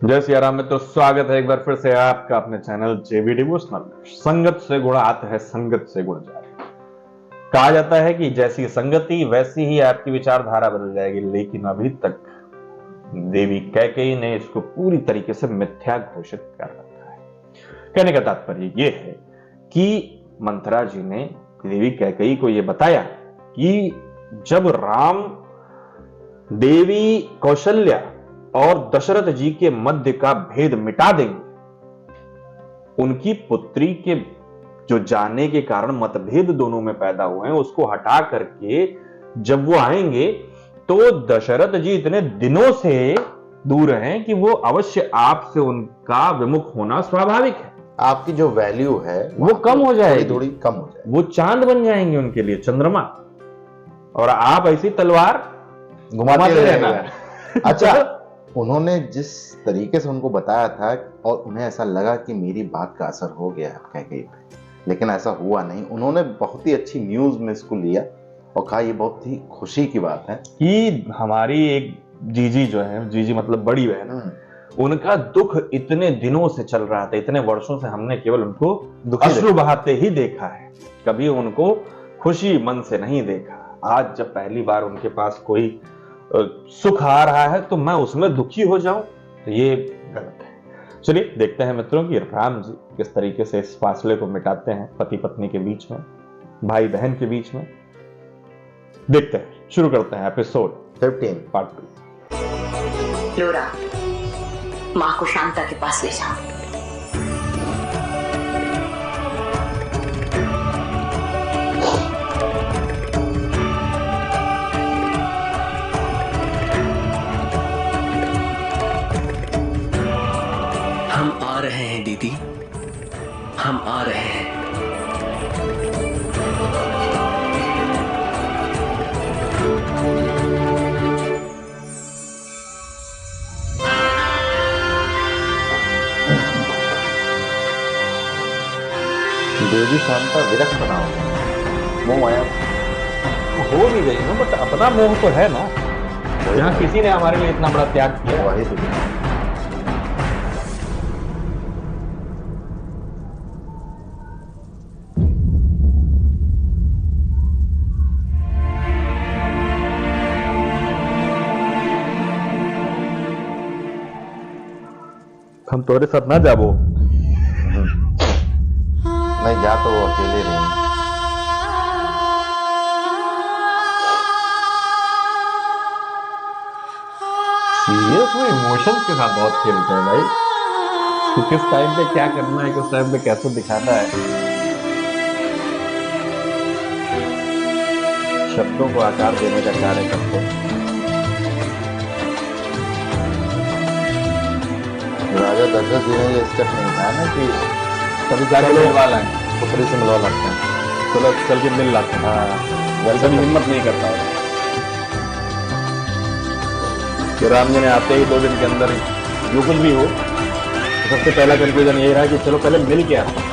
जय सिया राम मित्रों, स्वागत है एक बार फिर से आपका अपने चैनल जेबी डिवोशनल। संगत से गुण आत है, संगत से गुण जाए। कहा जाता है कि जैसी संगति वैसी ही आपकी विचारधारा बदल जाएगी, लेकिन अभी तक देवी कैकेयी ने इसको पूरी तरीके से मिथ्या घोषित कर रखा है। कहने का तात्पर्य यह है कि मंथरा जी ने देवी कैकेयी को यह बताया कि जब राम, देवी कौशल्या और दशरथ जी के मध्य का भेद मिटा देंगे, उनकी पुत्री के जो जाने के कारण मतभेद दोनों में पैदा हुए हैं उसको हटा करके जब वो आएंगे तो दशरथ जी इतने दिनों से दूर हैं कि वो अवश्य आपसे उनका विमुख होना स्वाभाविक है। आपकी जो वैल्यू है वो कम हो जाएगी, थोड़ी कम हो जाएगी। वो चांद बन जाएंगे उनके लिए, चंद्रमा, और आप ऐसी तलवार घुमाते रहना। अच्छा, उन्होंने जिस तरीके से उनको बताया था और उन्हें ऐसा लगा कि मेरी बात का असर हो गया है कैकेयी पे, लेकिन ऐसा हुआ नहीं। उन्होंने बहुत ही अच्छी न्यूज में इसको लिया और कहा ये बहुत ही खुशी की बात है कि हमारी एक जीजी जो है, जीजी मतलब बड़ी बहन, उनका दुख इतने दिनों से चल रहा था, इतने वर्षों से हमने केवल उनको अश्रु बहाते ही देखा है, कभी उनको खुशी मन से नहीं देखा। आज जब पहली बार उनके पास कोई सुख आ रहा है तो मैं उसमें दुखी हो जाऊं, तो ये गलत है। चलिए देखते हैं मित्रों कि राम जी किस तरीके से इस फासले को मिटाते हैं, पति पत्नी के बीच में, भाई बहन के बीच में। देखते हैं, शुरू करते हैं एपिसोड 15 पार्ट 2। लोरा, मां को शांता के पास ले जाओ। हम आ रहे हैं दीदी, हम आ रहे हैं। देवी शांता विरक्त बना मोह माया हो भी गई ना, बट अपना मोह तो है ना, जहां किसी ने हमारे लिए इतना बड़ा त्याग किया। वही तो। हम तोरे साथ ना जाबो, नहीं जा तो वो अकेले रहे। सीरियस में इमोशंस के साथ बहुत खेलते हैं भाई, कि किस टाइम पे क्या करना है, किस टाइम पे कैसे दिखाना है, शब्दों को आकार देने का कार्य करते हैं। राजा दशरथ जी ने ये स्टेप नहीं उठाया ना कि कभी जाके मिलवा लाएं, पुत्री से मिलवा लगते हैं, चलो चल के मिल लाते हैं। हाँ, कभी हिम्मत नहीं करता है कि राम जी ने आते ही 2 दिन के अंदर जो कुछ भी हो, तो सबसे पहला कंक्लूजन यही रहा कि चलो पहले मिल के आते हैं।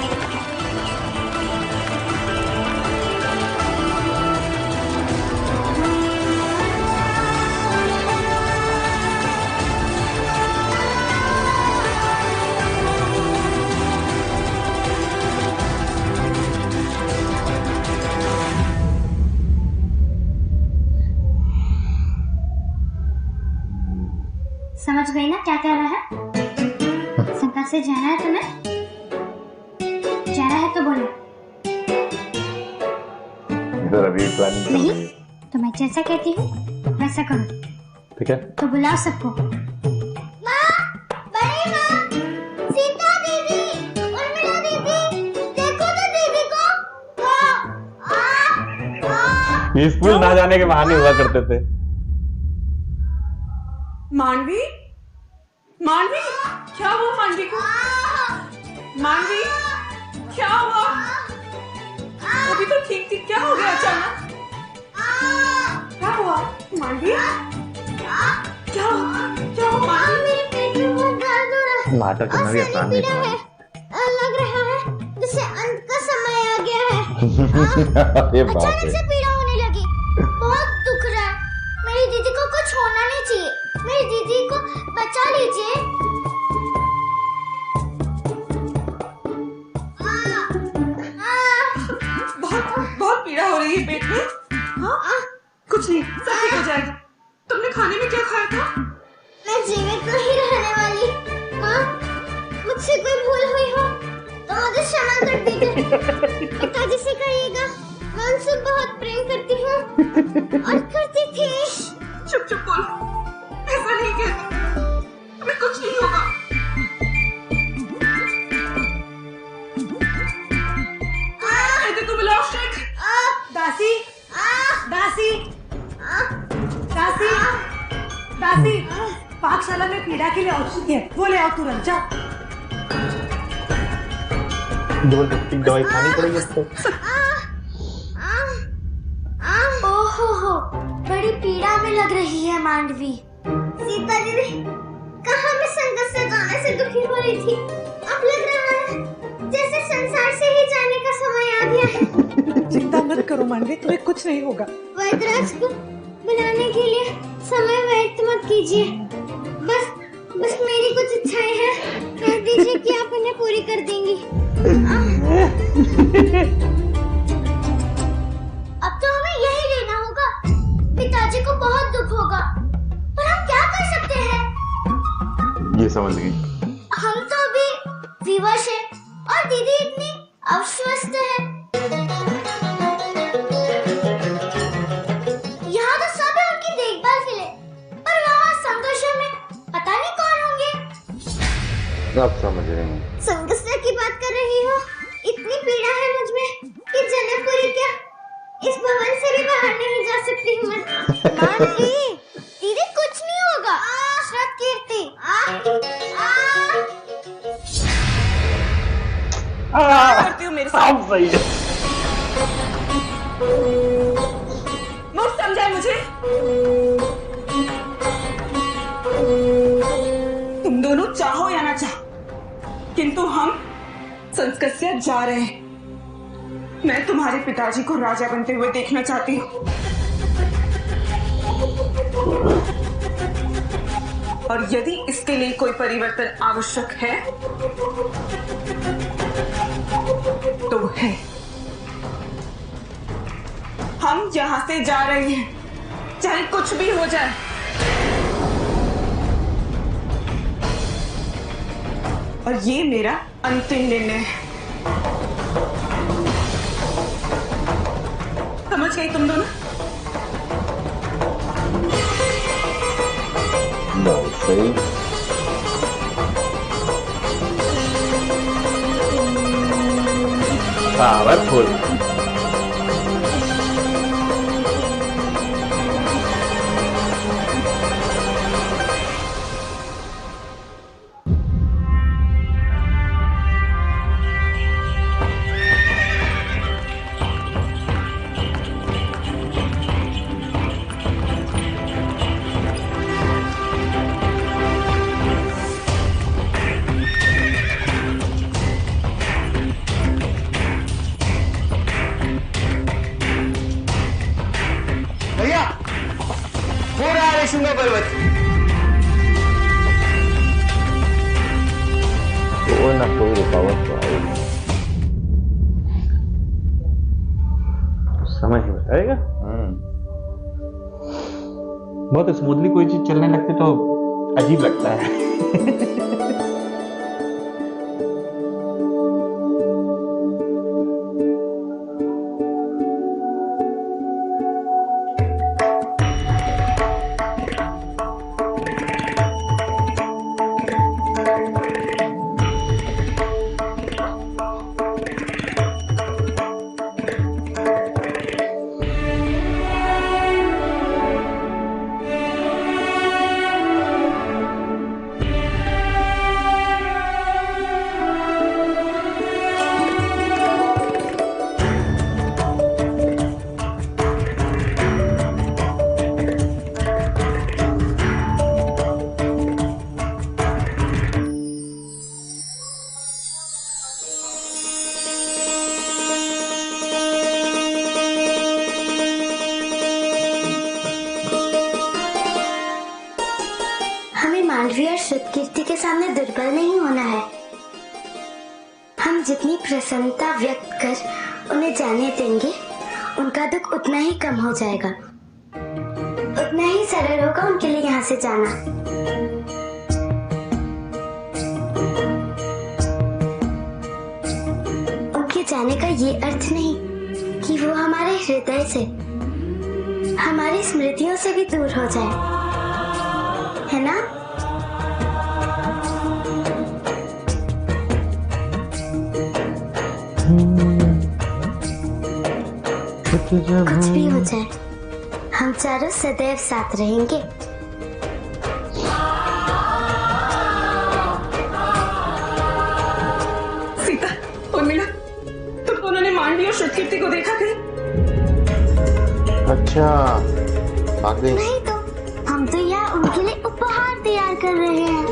समझ गई ना क्या कह रहा है? संकट से जाना है तुम्हें? जाना है तो बोलो। इधर अभी प्लानिंग चल रही है। नहीं तो मैं जैसा कहती हूँ वैसा करो, ठीक है? तो बुलाओ सबको। माँ, बड़ी माँ, सीता दीदी, उर्मिला दीदी, देखो तो दीदी को। ये स्कूल ना जाने के बहाने हुआ करते थे। मानवी, मानवी, क्या हुआ मानवी को? मानवी, क्या हुआ? अभी तो ठीक थी, क्या हो गया अचानक? क्या हुआ मानवी? क्या हुआ मानवी? मेरे पेट में बहुत दर्द हो रहा है। नाटक करना भी आसान नहीं था। लग रहा है जैसे अंत का समय आ गया है। अरे बाप अचानक रे। से पीड़ा होने लगी, बहुत दुख रहा है। मेरी दीदी को कुछ होना नहीं चाहिए, मेरी दीदी को बचा लीजिए। क्षमा कर दीजिए। पिताजी से कहिएगा मैं उनसे बहुत प्रेम करती हूँ और करती थी। चुप चुप बोल, ऐसा नहीं कहती, हमें कुछ नहीं होगा। कहते तो बुलाओ शेख। दासी, दासी, दासी, दासी, पाकशाला में पीड़ा के लिए औषधि है, वो ले आओ तुरंत, जाओ। जबरदस्ती दवाई खानी पड़ेगी इसको। ओहो हो, बड़ी पीड़ा में लग रही है मांडवी। सीता दीदी कहाँ मैं संगत से जाने से दुखी हो रही थी, अब लग रहा है जैसे संसार से ही जाने का समय आ गया है। चिंता मत करो मांडवी, तुम्हें कुछ नहीं होगा। वैदराज को बुलाने के लिए समय व्यर्थ मत कीजिए। बस मेरी कुछ इच्छाएं हैं, कह दीजिए कि आप उन्हें पूरी कर देंगी। अब तो हमें यही लेना होगा। पिताजी को बहुत दुख होगा, पर हम क्या कर सकते हैं? ये समझ गई। हम तो अभी विवश हैं और दीदी इतनी अस्वस्थ है। यहाँ तो सब है उनकी देखभाल के लिए, पर वहाँ संघर्ष में पता नहीं कौन होंगे। अब समझ रहे हैं। संगस्ता की बात कर रही हो, इतनी पीड़ा है मुझ में कि जनकपुरी क्या इस भवन से भी बाहर नहीं जा सकती हूँ मैं। मानसी, दीदी कुछ नहीं होगा। श्रद्धा कीर्ति, करती हूँ मेरे साथ। अब सही है। मूर्ख समझा मुझे? तुम दोनों चाहो या ना चाहो, किंतु हम संस्कृत्या जा रहे हैं। मैं तुम्हारे पिताजी को राजा बनते हुए देखना चाहती हूँ, और यदि इसके लिए कोई परिवर्तन आवश्यक है तो है। हम यहां से जा रहे हैं, चाहे कुछ भी हो जाए। और ये मेरा अंतिम निर्णय है। समझ गई तुम दोनों? सही। पावरफुल। भैया हो रहा है शुंगा पर्वत। कोई ना कोई रुकावट तो आएगी। समझ में आएगा। बहुत स्मूथली कोई चीज चलने लगती तो अजीब लगता है। मांडवी और श्रुतकीर्ति के सामने दुर्बल नहीं होना है। हम जितनी प्रसन्नता व्यक्त कर उन्हें जाने देंगे, उनका दुख उतना ही कम हो जाएगा, उतना ही सरल होगा उनके लिए यहाँ से जाना। ये अर्थ नहीं कि वो हमारे हृदय से, हमारी स्मृतियों से भी दूर हो जाए, है ना? कुछ भी हो जाए, हम चारों सदैव साथ रहेंगे। सीता उर्मिला, तुम दोनों ने मांडवी और श्रुतकीर्ति को देखा कहीं? अच्छा, भाग गई। नहीं तो हम तो यहाँ उनके लिए उपहार तैयार कर रहे हैं।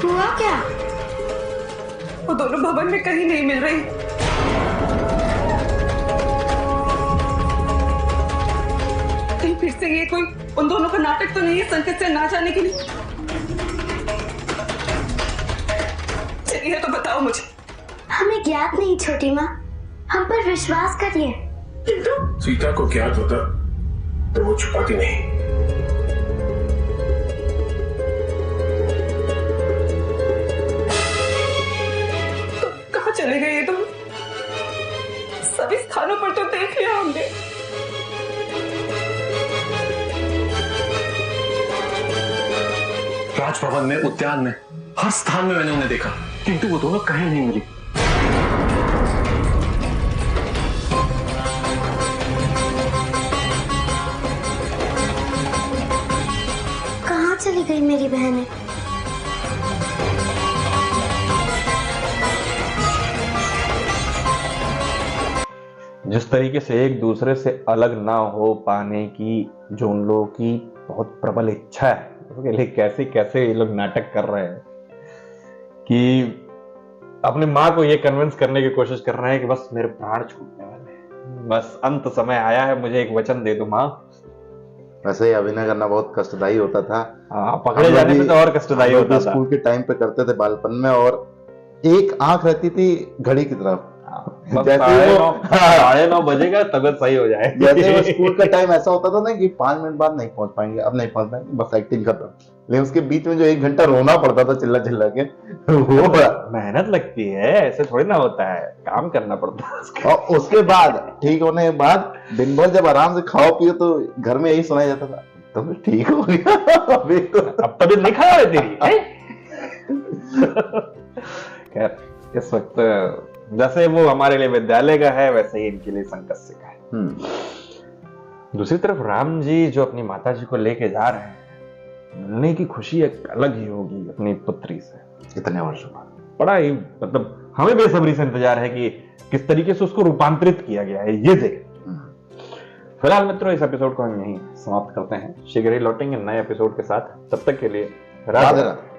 हुआ क्या? वो दोनों भवन में कहीं नहीं मिल रही। कहीं फिर से ये कोई उन दोनों का नाटक तो नहीं है संकट से ना जाने के लिए? चलिए तो बताओ मुझे। हमें ज्ञात नहीं छोटी माँ, हम पर विश्वास करिए। किंतु सीता को ज्ञात होता तो वो छुपाती नहीं। तो कहाँ चले गए ये तुम? सभी स्थानों पर तो देख लिया हमने। राजभवन में, उद्यान में, हर स्थान में मैंने उन्हें देखा, किंतु वो दोनों कहीं नहीं मिली। कहाँ चली गई मेरी बहनें? जिस तरीके से एक दूसरे से अलग ना हो पाने की जो उन लोगों की बहुत प्रबल इच्छा है, उसके लिए कैसे कैसे ये लोग नाटक कर रहे हैं कि अपनी माँ को ये कन्विंस करने की कोशिश कर रहे हैं कि बस मेरे प्राण छूटने वाले हैं, बस अंत समय आया है, मुझे एक वचन दे दो माँ। वैसे ही अभिनय करना बहुत कष्टदायी होता था। हाँ, पकड़े जाने पे तो और कष्टदायी हम लोग होता था। स्कूल के टाइम पे करते थे बालपन में, और एक आंख रहती थी घड़ी की तरफ। बस जैसे साढ़े नौ बजेगा तबियत सही हो जाए। जैसे वो स्कूल का टाइम ऐसा होता था ना कि 5 मिनट बाद नहीं पहुंच पाएंगे, अब नहीं पहुंच पाएंगे, बस एक्टिंग खत्म। लेकिन उसके बीच में जो 1 घंटा रोना पड़ता था चिल्ला चिल्ला के, वो मेहनत लगती है, ऐसे थोड़ी ना होता है, काम करना पड़ता है उसका। और उसके बाद ठीक होने के बाद दिन भर जब आराम से खाओ पियो तो घर में यही सुनाया जाता था, तो ठीक हो गया अभी तो। अब तबियत नहीं खराब है तेरी है? खैर, इस वक्त जैसे वो हमारे लिए विद्यालय का है, वैसे ही इनके लिए संकस्य का है। दूसरी तरफ राम जी जो अपनी माता जी को लेके जा रहे हैं, मिलने की खुशी एक अलग ही होगी अपनी पुत्री से। इतने वर्षों बाद बड़ा ही, मतलब हमें बेसब्री से इंतजार है कि किस तरीके से उसको रूपांतरित किया गया है, ये देखें। फिलहाल मित्रों, इस एपिसोड को हम यहीं समाप्त करते हैं। शीघ्र ही लौटेंगे नए एपिसोड के साथ। तब तक के लिए राधे राधे।